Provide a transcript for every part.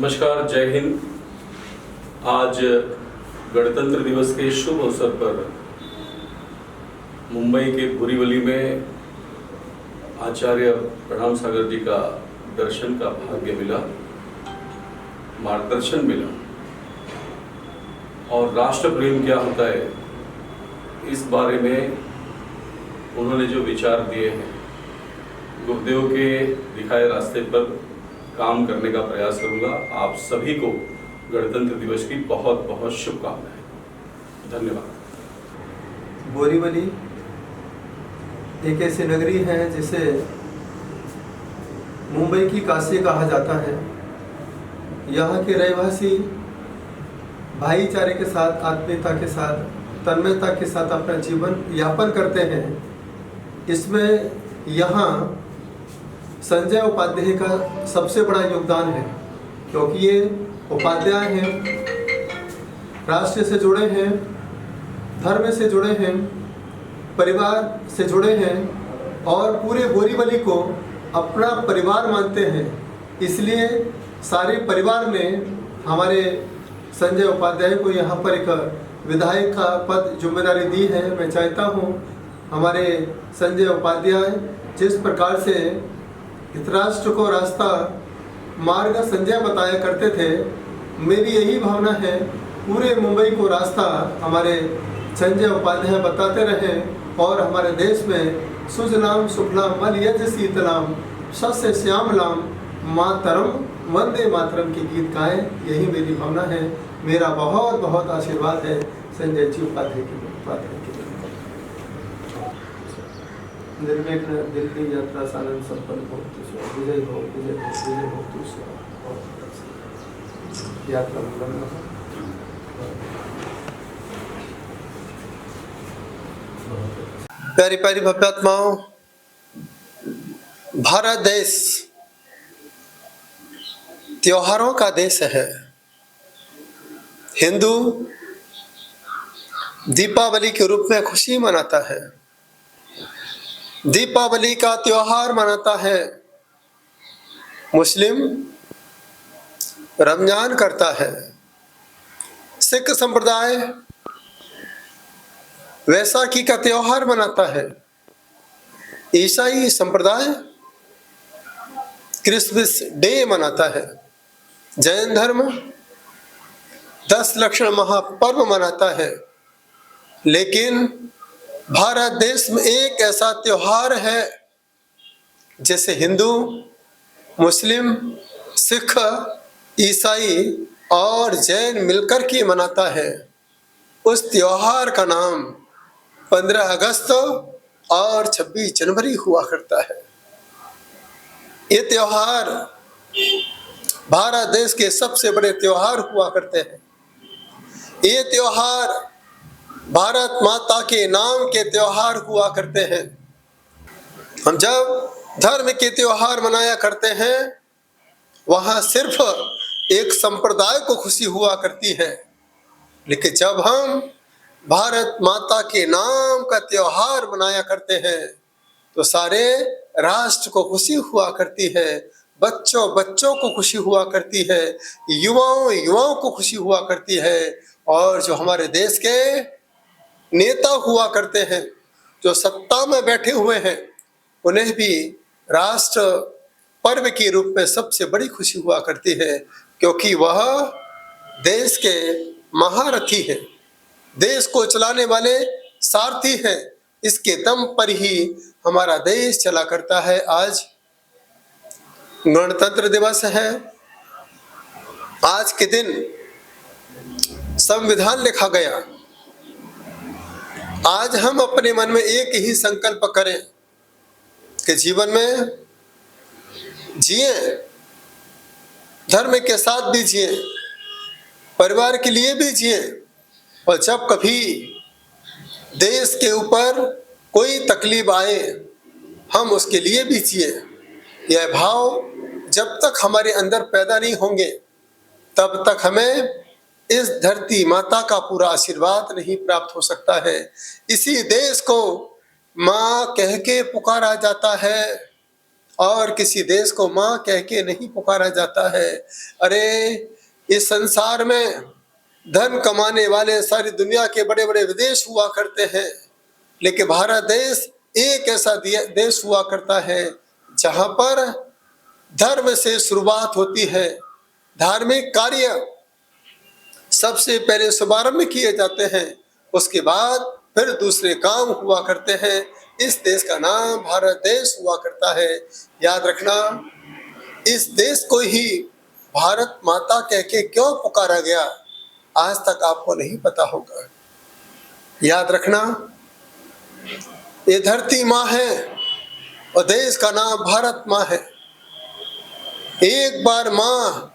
नमस्कार, जय हिंद। आज गणतंत्र दिवस के शुभ अवसर पर मुंबई के बोरीवली में आचार्य प्रणाम सागर जी का दर्शन का भाग्य मिला, मार्गदर्शन मिला और राष्ट्र प्रेम क्या होता है इस बारे में उन्होंने जो विचार दिए हैं, गुरुदेव के दिखाए रास्ते पर काम करने का प्रयास करूंगा। आप सभी को गणतंत्र दिवस की बहुत बहुत शुभकामनाएं। धन्यवाद। बोरीवली एक ऐसी नगरी है जिसे मुंबई की काशी कहा जाता है। यहाँ के रहवासी भाईचारे के साथ, आत्मीयता के साथ, तन्मयता के साथ अपना जीवन यापन करते हैं। इसमें यहाँ संजय उपाध्याय का सबसे बड़ा योगदान है, क्योंकि ये उपाध्याय हैं, राष्ट्र से जुड़े हैं, धर्म से जुड़े हैं, परिवार से जुड़े हैं और पूरे बोरीवली को अपना परिवार मानते हैं। इसलिए सारे परिवार ने हमारे संजय उपाध्याय को यहाँ पर एक विधायक का पद जिम्मेदारी दी है। मैं चाहता हूँ हमारे संजय उपाध्याय जिस प्रकार से धृतराष्ट्र को रास्ता मार्ग संजय बताया करते थे, मेरी यही भावना है पूरे मुंबई को रास्ता हमारे संजय उपाध्याय बताते रहें और हमारे देश में सुजलाम सुफलाम मलयज शीतलाम सस्य श्यामलाम मातरम वंदे मातरम के गीत गाएं। यही मेरी भावना है। मेरा बहुत बहुत आशीर्वाद है संजय जी उपाध्याय के निर्विघ्न दिल की यात्रा सानंद संपन्न हो, विजय हो, विजय हो, विजय हो, यात्रा मंगल हो। प्यारी प्यारी भव्यात्माओं, भारत देश त्योहारों का देश है। हिंदू दीपावली के रूप में खुशी मनाता है, दीपावली का त्योहार मनाता है। मुस्लिम रमजान करता है, सिख संप्रदाय वैसाखी का त्योहार मनाता है, ईसाई संप्रदाय क्रिसमस डे मनाता है, जैन धर्म 10 लक्षण महापर्व मनाता है। लेकिन भारत देश में एक ऐसा त्योहार है जैसे हिंदू, मुस्लिम, सिख, ईसाई और जैन मिलकर के मनाता है। उस त्योहार का नाम 15 अगस्त और 26 जनवरी हुआ करता है। ये त्योहार भारत देश के सबसे बड़े त्योहार हुआ करते हैं। ये त्योहार भारत माता के नाम के त्योहार हुआ करते हैं। हम जब धर्म के त्योहार मनाया करते हैं, वहां सिर्फ एक संप्रदाय को खुशी हुआ करती है। लेकिन जब हम भारत माता के नाम का त्योहार मनाया करते हैं, तो सारे राष्ट्र को खुशी हुआ करती है, बच्चों बच्चों को खुशी हुआ करती है, युवाओं युवाओं को खुशी हुआ करती है। और जो हमारे देश के नेता हुआ करते हैं, जो सत्ता में बैठे हुए हैं, उन्हें भी राष्ट्र पर्व के रूप में सबसे बड़ी खुशी हुआ करती है, क्योंकि वह देश के महारथी हैं, देश को चलाने वाले सारथी हैं। इसके दम पर ही हमारा देश चला करता है। आज गणतंत्र दिवस है। आज के दिन संविधान लिखा गया। आज हम अपने मन में एक ही संकल्प करें कि जीवन में जिए, धर्म के साथ भी जिए, परिवार के लिए भी जिए, और जब कभी देश के ऊपर कोई तकलीफ आए, हम उसके लिए भी जिए। यह भाव जब तक हमारे अंदर पैदा नहीं होंगे, तब तक हमें इस धरती माता का पूरा आशीर्वाद नहीं प्राप्त हो सकता है। इसी देश को माँ कह के पुकारा जाता है। और किसी देश को माँ कह के नहीं पुकारा जाता है। अरे इस संसार में धन कमाने वाले सारी दुनिया के बड़े बड़े विदेश हुआ करते हैं, लेकिन भारत देश एक ऐसा देश हुआ करता है जहां पर धर्म से शुरुआत होती है। धार्मिक कार्य सबसे पहले शुभारंभ किए जाते हैं, उसके बाद फिर दूसरे काम हुआ करते हैं। इस देश का नाम भारत देश हुआ करता है। याद रखना, इस देश को ही भारत माता कह के क्यों पुकारा गया, आज तक आपको नहीं पता होगा। याद रखना, ये धरती माँ है और देश का नाम भारत माँ है। एक बार माँ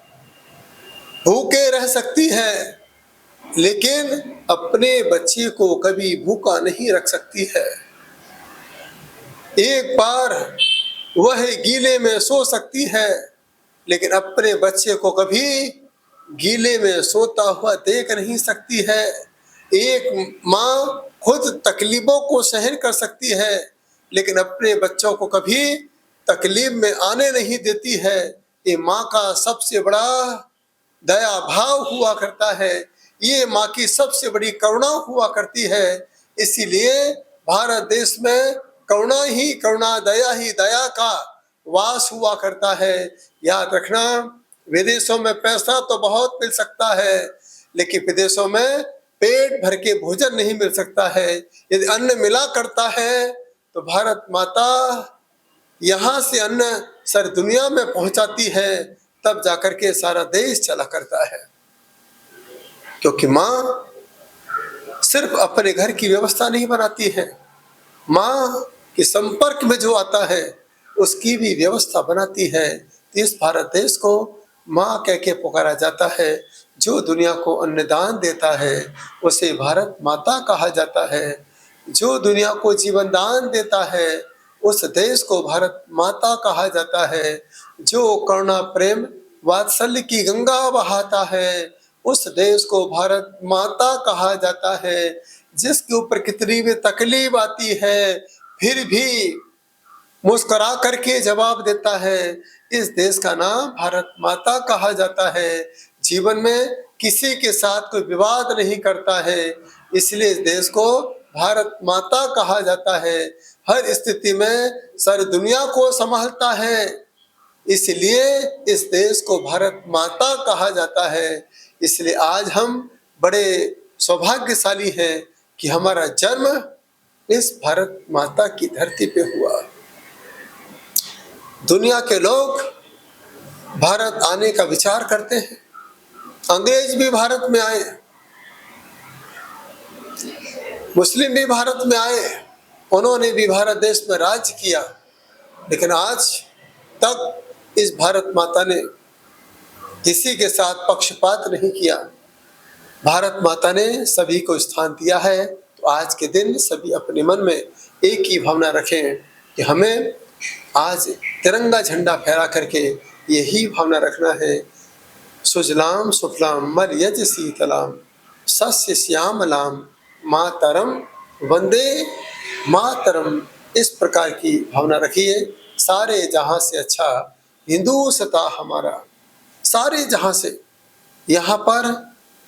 भूखे रह सकती है, लेकिन अपने बच्चे को कभी भूखा नहीं रख सकती है। एक बार वह गीले में सो सकती है, लेकिन अपने बच्चे को कभी गीले में सोता हुआ देख नहीं सकती है। एक माँ खुद तकलीफों को सहन कर सकती है, लेकिन अपने बच्चों को कभी तकलीफ में आने नहीं देती है। ये माँ का सबसे बड़ा दया भाव हुआ करता है, ये माँ की सबसे बड़ी करुणा हुआ करती है। इसीलिए भारत देश में करुणा ही करुणा, दया ही दया का वास हुआ करता है। याद रखना, विदेशों में पैसा तो बहुत मिल सकता है, लेकिन विदेशों में पेट भर के भोजन नहीं मिल सकता है। यदि अन्न मिला करता है तो भारत माता यहाँ से अन्न सारी दुनिया में पहुंचाती है, तब जाकर के सारा देश चला करता है। क्योंकि माँ सिर्फ अपने घर की व्यवस्था नहीं बनाती है, माँ के संपर्क में जो आता है उसकी भी व्यवस्था बनाती है। तो इस भारत देश को माँ कह के पुकारा जाता है। जो दुनिया को अन्नदान देता है उसे भारत माता कहा जाता है। जो दुनिया को जीवन दान देता है उस देश को भारत माता कहा जाता है। जो करुणा प्रेम वात्सल्य की गंगा बहाता है उस देश को भारत माता कहा जाता है। जिसके ऊपर कितनी भी तकलीफ आती है फिर भी मुस्कुरा करके जवाब देता है, इस देश का नाम भारत माता कहा जाता है। जीवन में किसी के साथ कोई विवाद नहीं करता है, इसलिए इस देश को भारत माता कहा जाता है। हर स्थिति में सारी दुनिया को संभालता है, इसलिए इस देश को भारत माता कहा जाता है। इसलिए आज हम बड़े सौभाग्यशाली हैं कि हमारा जन्म इस भारत माता की धरती पे हुआ। दुनिया के लोग भारत आने का विचार करते हैं, अंग्रेज भी भारत में आए, मुस्लिम भी भारत में आए, उन्होंने भी भारत देश में राज्य किया, लेकिन आज तक इस भारत माता ने किसी के साथ पक्षपात नहीं किया। भारत माता ने सभी को स्थान दिया है। तो आज के दिन सभी अपने मन में एक ही भावना रखें कि हमें आज तिरंगा झंडा फहरा करके यही भावना रखना है, सुजलाम सुफलाम मलयज शीतलाम सस्य श्यामलाम मातरम वंदे मातरम। इस प्रकार की भावना रखिए। सारे जहां से अच्छा हिंदुस्तान हमारा, सारे जहां से। यहाँ पर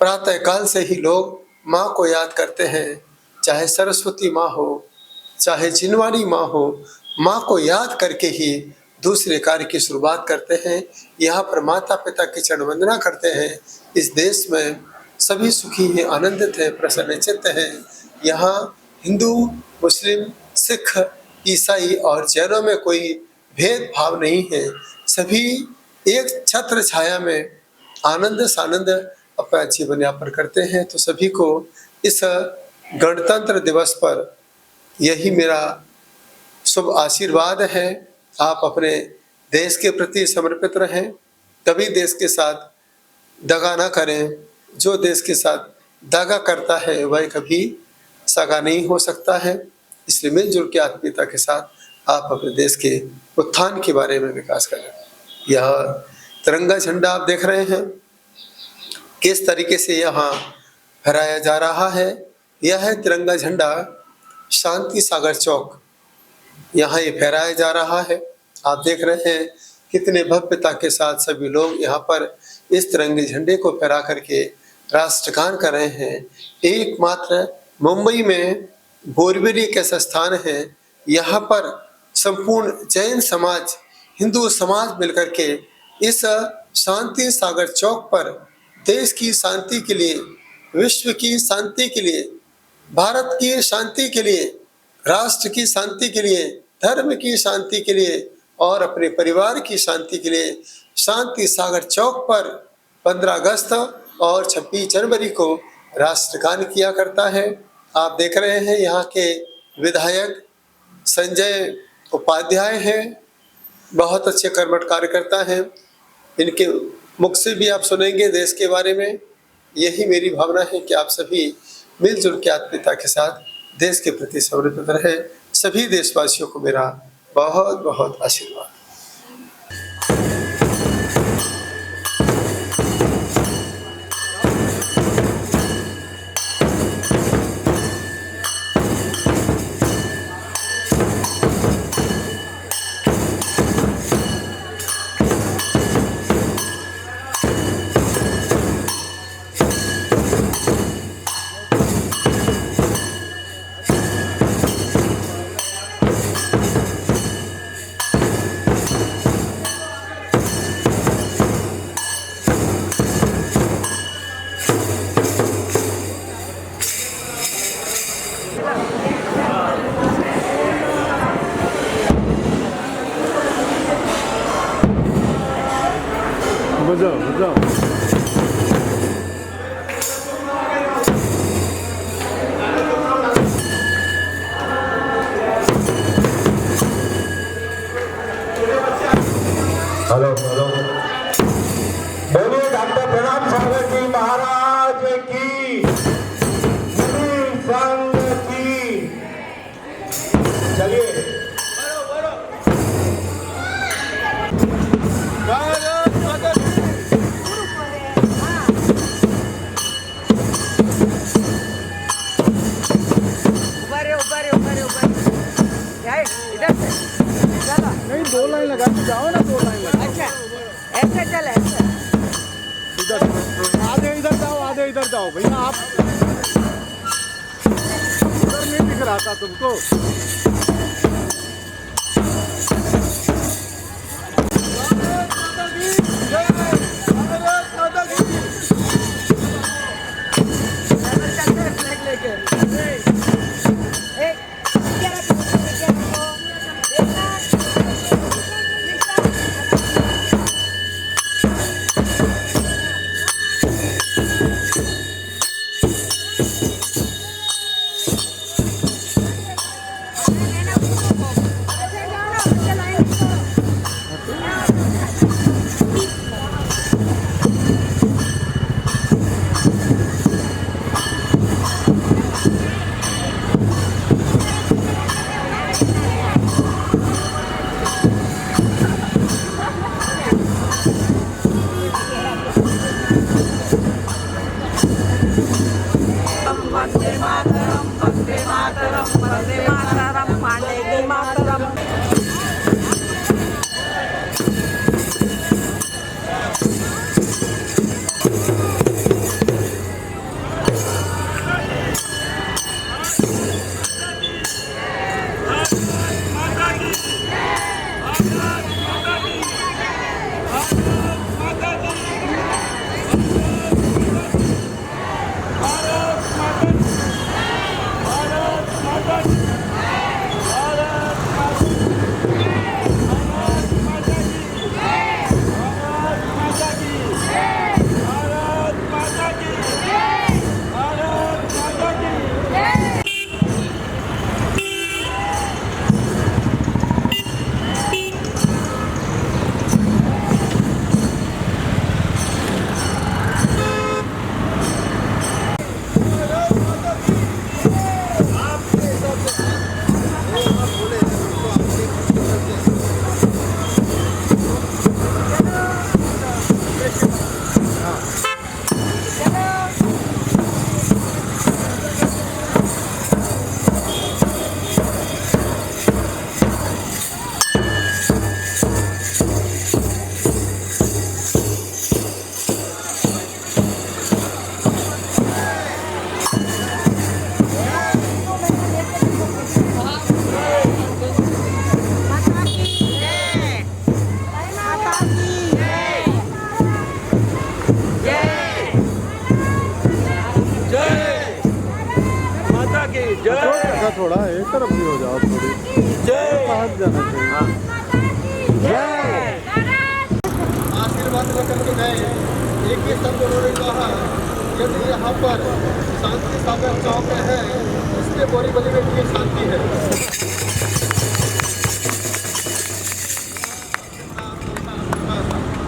प्रातः काल से ही लोग माँ को याद करते हैं, चाहे सरस्वती माँ हो, चाहे जिनवाड़ी माँ हो, माँ को याद करके ही दूसरे कार्य की शुरुआत करते हैं। यहाँ पर माता पिता की चरण वंदना करते हैं। इस देश में सभी सुखी हैं, आनंदित हैं, प्रसन्नचित्त हैं। यहाँ हिंदू, मुस्लिम, सिख, ईसाई और जैनों में कोई भेदभाव नहीं है। सभी एक छत्र छाया में आनंद सानंद अपना जीवन यापन करते हैं। तो सभी को इस गणतंत्र दिवस पर यही मेरा शुभ आशीर्वाद है। आप अपने देश के प्रति समर्पित रहें, कभी देश के साथ दगा ना करें। जो देश के साथ दगा करता है वह कभी सगा नहीं हो सकता है। इसलिए मिलजुल के आत्मीयता के साथ आप अपने देश के उत्थान के बारे में विकास करें। यह तिरंगा झंडा आप देख रहे हैं किस तरीके से यहाँ फहराया जा रहा है। यह है तिरंगा झंडा शांति सागर चौक, यहाँ ये फहराया जा रहा है। आप देख रहे हैं कितने भव्यता के साथ सभी लोग यहाँ पर इस तिरंगे झंडे को फहरा करके राष्ट्रगान कर रहे हैं। एकमात्र मुंबई में बोरीवली एक ऐसा स्थान है, यहाँ पर संपूर्ण जैन समाज, हिंदू समाज मिलकर के इस शांति सागर चौक पर देश की शांति के लिए, विश्व की शांति के लिए, भारत की शांति के लिए, राष्ट्र की शांति के लिए, धर्म की शांति के लिए और अपने परिवार की शांति के लिए शांति सागर चौक पर 15 अगस्त और 26 जनवरी को राष्ट्रगान किया करता है। आप देख रहे हैं यहाँ के विधायक संजय उपाध्याय हैं, बहुत अच्छे कर्मठ कार्यकर्ता हैं। इनके मुख से भी आप सुनेंगे देश के बारे में। यही मेरी भावना है कि आप सभी मिलजुल के आत्मीयता के साथ देश के प्रति समर्पित रहे। सभी देशवासियों को मेरा बहुत बहुत आशीर्वाद। बजाओ। हेलो बोलिए डॉक्टर प्रणाम सागर जी महाराज की, संघ की। चलिए नहीं, 2 लाइन लगा के जाओ ना, 2 लाइन लगा। अच्छा ऐसे चल, ऐसे इधर आधे इधर जाओ, आधे इधर जाओ भैया। आप उधर नहीं दिख रहा था तुमको। माता की जय। थोड़ा एक तरफ भी हो जाओ थोड़ी, जय बाहर जाना चाहिए। आशीर्वाद लेकर के गए। एक ही शब्द उन्होंने कहा, यदि यहाँ पर शांति सागर चौक है, इसमें बोरीवली में भी शांति है।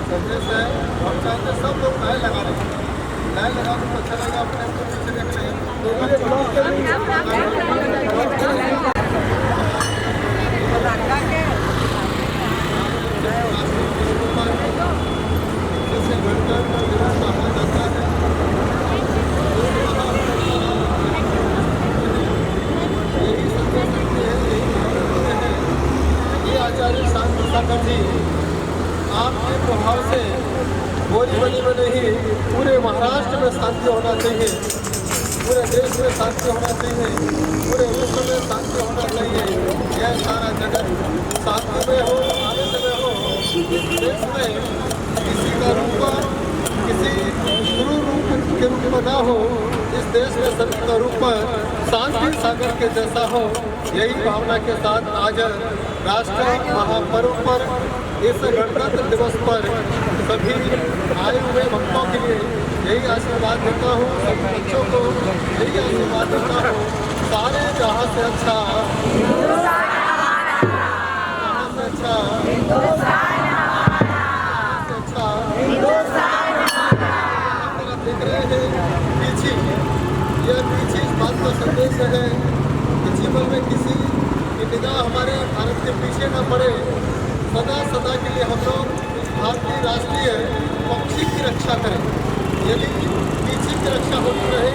संदेश है, हम चाहते हैं सब लोग लाइन लगा रहे हैं। लाइन लगा तो अच्छा लगेगा, अपने आपको पीछे देख रहे आचार्य शांति सागर जी आपके प्रभाव से बोरीवली में नहीं, पूरे महाराष्ट्र में शांति होना चाहिए, पूरे देश में शांति होना चाहिए, पूरे विश्व में शांति होना चाहिए। यह सारा जगत शांति में हो, आनंद में हो। इस देश में किसी का रूप किसी गुरु रूप के रूप में ना हो, इस देश में सभी का रूप शांति सागर के जैसा हो। यही भावना के साथ आज राष्ट्र महापर्व पर, इस गणतंत्र दिवस पर सभी आए हुए भक्तों के लिए यही आशीर्वाद देता हूँ। सभी बच्चों को यही आशीर्वाद देता हूँ, सारे जहाँ से अच्छा, जहाँ से अच्छा, देख रहे हैं पीछे, यह पीछे इस बात का संदेश है कि जीवन में किसी की निगाह हमारे भारत के पीछे न पड़े। सदा सदा के लिए हम लोग भारतीय राष्ट्रीय पक्षी की रक्षा करें, यदि पीछे की रक्षा होती रहे।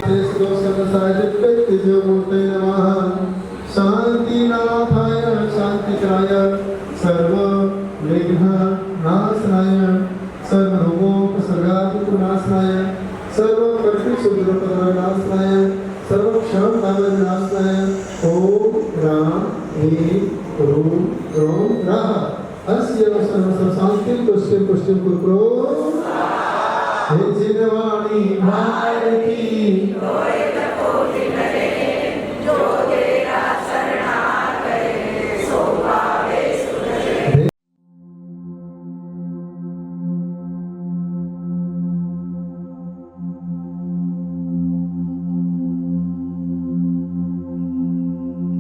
शांतिनाथाय शांतिकराय सर्व विघ्न नाशनाय सर्वरोगोपसर्गादिनाशनाय सर्व प्रतिशुद्धनाशनाय सर्व क्षमतानाशनाय ओम राम ह्रीं ह्रूं ह्रौं रः अस्य सर्व शांति पुष्टि पुरुष